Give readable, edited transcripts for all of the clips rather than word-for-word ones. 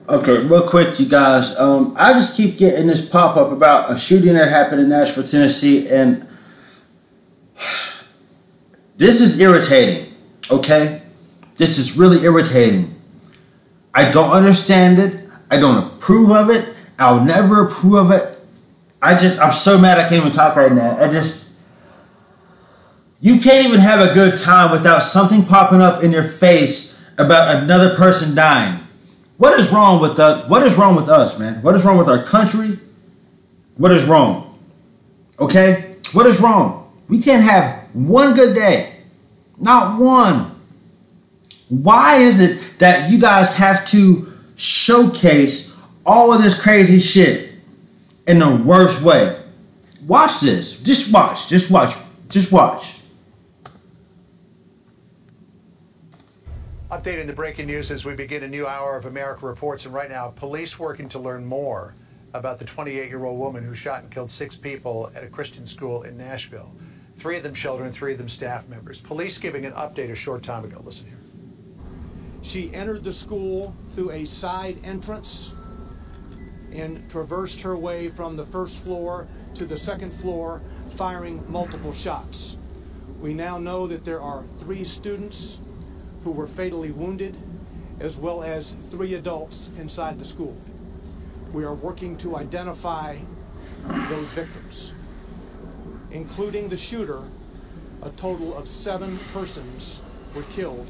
Okay, real quick, you guys. I just keep getting this pop up about a shooting that happened in Nashville, Tennessee, and this is irritating. Okay, this is really irritating. I don't understand it. I don't approve of it. I'll never approve of it. I'm so mad I can't even talk right now. You can't even have a good time without something popping up in your face about another person dying. What is wrong with us? What is wrong with us, man? What is wrong with our country? What is wrong? Okay? What is wrong? We can't have one good day. Not one. Why is it that you guys have to showcase all of this crazy shit in the worst way? Watch this. Just watch. Just watch. Just watch. Updating the breaking news as we begin a new hour of America Reports. And right now, police working to learn more about the 28-year-old woman who shot and killed 6 people at a Christian school in Nashville. 3 of them children, 3 of them staff members. Police giving an update a short time ago. Listen here. She entered the school through a side entrance and traversed her way from the first floor to the second floor, firing multiple shots. We now know that there are 3 students who were fatally wounded, as well as 3 adults inside the school. We are working to identify those victims, including the shooter. A total of 7 persons were killed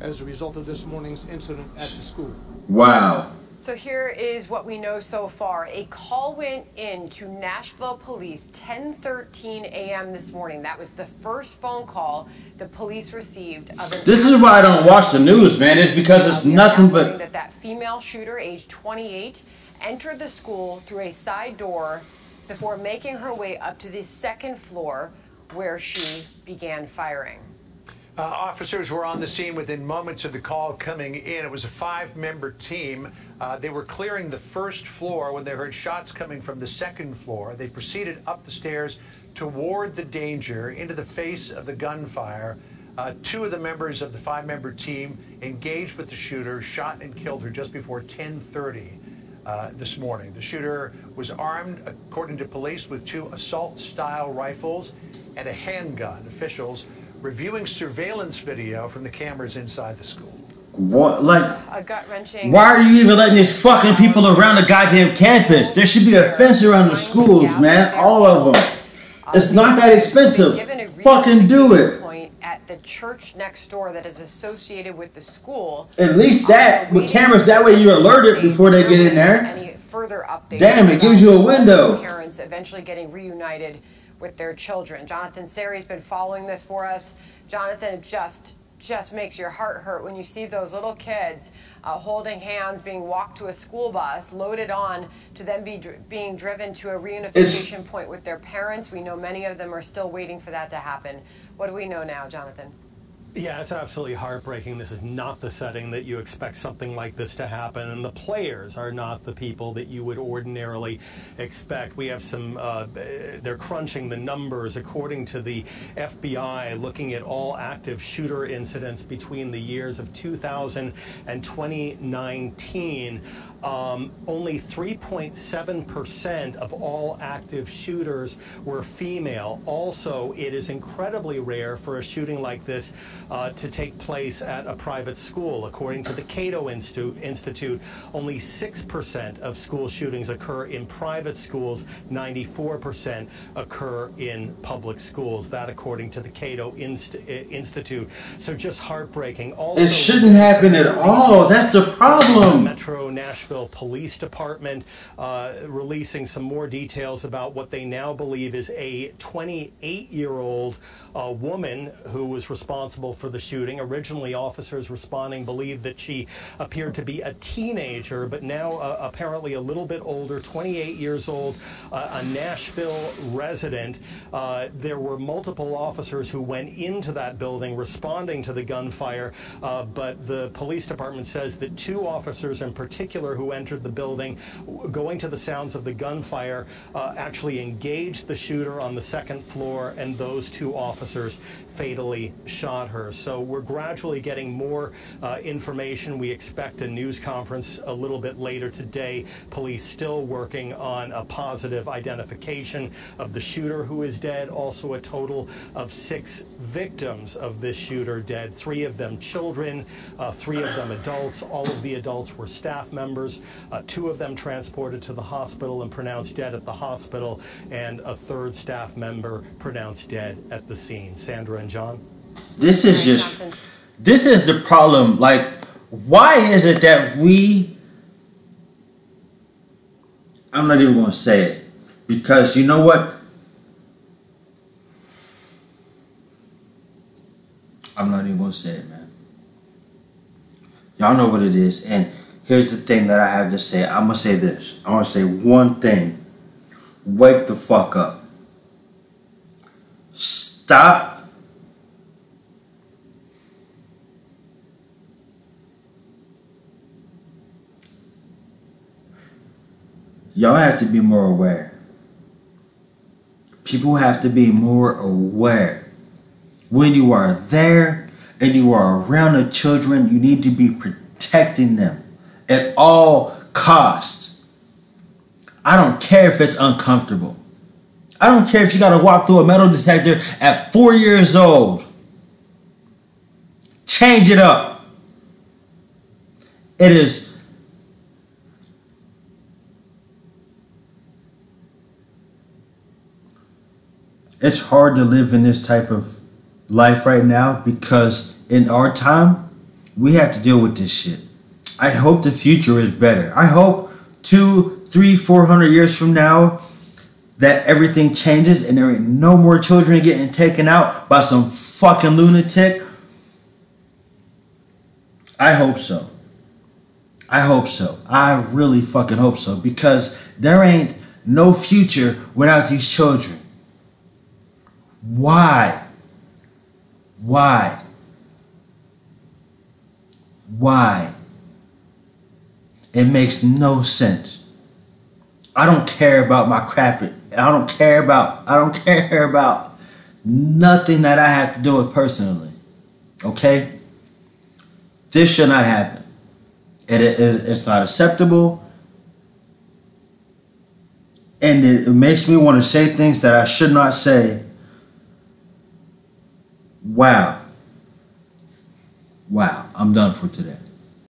as a result of this morning's incident at the school. Wow. So here is what we know so far. A call went in to Nashville police 10:13 a.m. this morning. That was the first phone call the police received. This is why I don't watch the news, man. It's because it's nothing but... That female shooter, age 28, entered the school through a side door before making her way up to the second floor where she began firing. Officers were on the scene within moments of the call coming in. It was a 5-member team. They were clearing the first floor when they heard shots coming from the second floor. They proceeded up the stairs toward the danger into the face of the gunfire. 2 of the members of the 5-member team engaged with the shooter, shot and killed her just before 10:30 this morning. The shooter was armed, according to police, with 2 assault-style rifles and a handgun. Officials reviewing surveillance video from the cameras inside the school. What, like, a gut-wrenching. Why are you even letting these fucking people around the goddamn campus? There should be a fence around the schools, man. All of them. It's not that expensive. Fucking do it. At the church next door that is associated with the school. At least that, with cameras, that way you're alerted before they get in there. Any further updates? Damn, it gives you a window. Parents eventually getting reunited with their children. Jonathan Seri's been following this for us. Jonathan, it just makes your heart hurt when you see those little kids holding hands, being walked to a school bus, loaded on to then being driven to a reunification point with their parents. We know many of them are still waiting for that to happen. What do we know now, Jonathan? Yeah, it's absolutely heartbreaking. This is not the setting that you expect something like this to happen, and the players are not the people that you would ordinarily expect. We have some, they're crunching the numbers according to the FBI, looking at all active shooter incidents between the years of 2000 and 2019. Only 3.7% of all active shooters were female. Also, it is incredibly rare for a shooting like this to take place at a private school. According to the Cato Institute, only 6% of school shootings occur in private schools, 94% occur in public schools. That according to the Cato Institute. So just heartbreaking. Also, it shouldn't happen at all. That's the problem. Metro Nashville Police Department releasing some more details about what they now believe is a 28-year-old woman who was responsible for the shooting. Originally, officers responding believed that she appeared to be a teenager, but now apparently a little bit older, 28 years old, a Nashville resident. There were multiple officers who went into that building responding to the gunfire, but the police department says that 2 officers in particular who entered the building, going to the sounds of the gunfire, actually engaged the shooter on the second floor, and those 2 officers fatally shot her. there. So we're gradually getting more information. We expect a news conference a little bit later today. Police still working on a positive identification of the shooter who is dead. Also a total of 6 victims of this shooter dead, 3 of them children, 3 of them adults. All of the adults were staff members. 2 of them transported to the hospital and pronounced dead at the hospital, and a 3rd staff member pronounced dead at the scene. Sandra and John? This is the problem. Like, why is it that I'm not even going to say it, because you know what? I'm not even going to say it, man. Y'all know what it is. And here's the thing that I have to say. I'm going to say this. I'm going to say one thing. Wake the fuck up. Stop. Y'all have to be more aware. People have to be more aware. When you are there and you are around the children, you need to be protecting them at all costs. I don't care if it's uncomfortable. I don't care if you got to walk through a metal detector at 4 years old. Change it up. It's hard to live in this type of life right now, because in our time, we have to deal with this shit. I hope the future is better. I hope 200, 300, 400 years from now that everything changes and there ain't no more children getting taken out by some fucking lunatic. I hope so. I hope so. I really fucking hope so, because there ain't no future without these children. Why? Why? Why? It makes no sense. I don't care about my crap. I don't care about nothing that I have to do with personally. Okay? This should not happen. It's not acceptable. And it makes me want to say things that I should not say. Wow. Wow. I'm done for today.